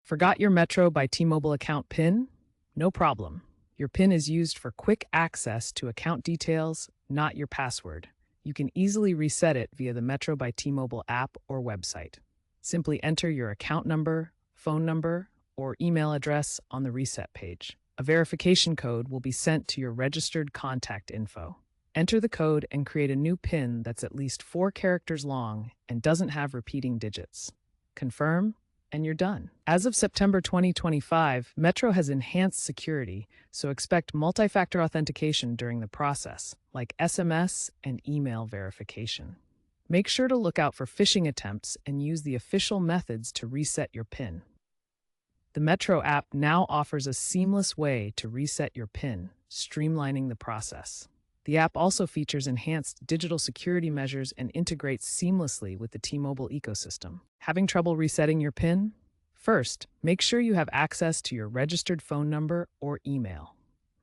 Forgot your Metro by T-Mobile account PIN? No problem. Your PIN is used for quick access to account details, not your password. You can easily reset it via the Metro by T-Mobile app or website. Simply enter your account number, phone number, or email address on the reset page. A verification code will be sent to your registered contact info. Enter the code and create a new PIN that's at least 4 characters long and doesn't have repeating digits. Confirm, and you're done. As of September 2025, Metro has enhanced security, so expect multi-factor authentication during the process, like SMS and email verification. Make sure to look out for phishing attempts and use the official methods to reset your PIN. The Metro app now offers a seamless way to reset your PIN, streamlining the process. The app also features enhanced digital security measures and integrates seamlessly with the T-Mobile ecosystem. Having trouble resetting your PIN? First, make sure you have access to your registered phone number or email.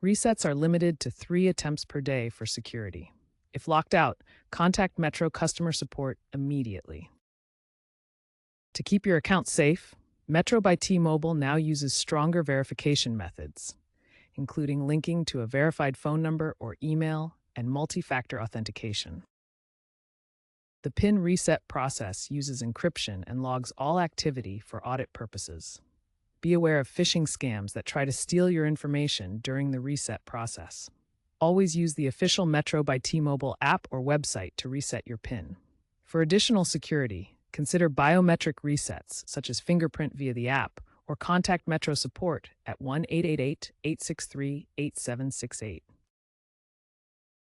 Resets are limited to 3 attempts per day for security. If locked out, contact Metro customer support immediately. To keep your account safe, Metro by T-Mobile now uses stronger verification methods, including linking to a verified phone number or email and multi-factor authentication. The PIN reset process uses encryption and logs all activity for audit purposes. Be aware of phishing scams that try to steal your information during the reset process. Always use the official Metro by T-Mobile app or website to reset your PIN. For additional security, consider biometric resets, such as fingerprint via the app, or contact Metro support at 1-888-863-8768.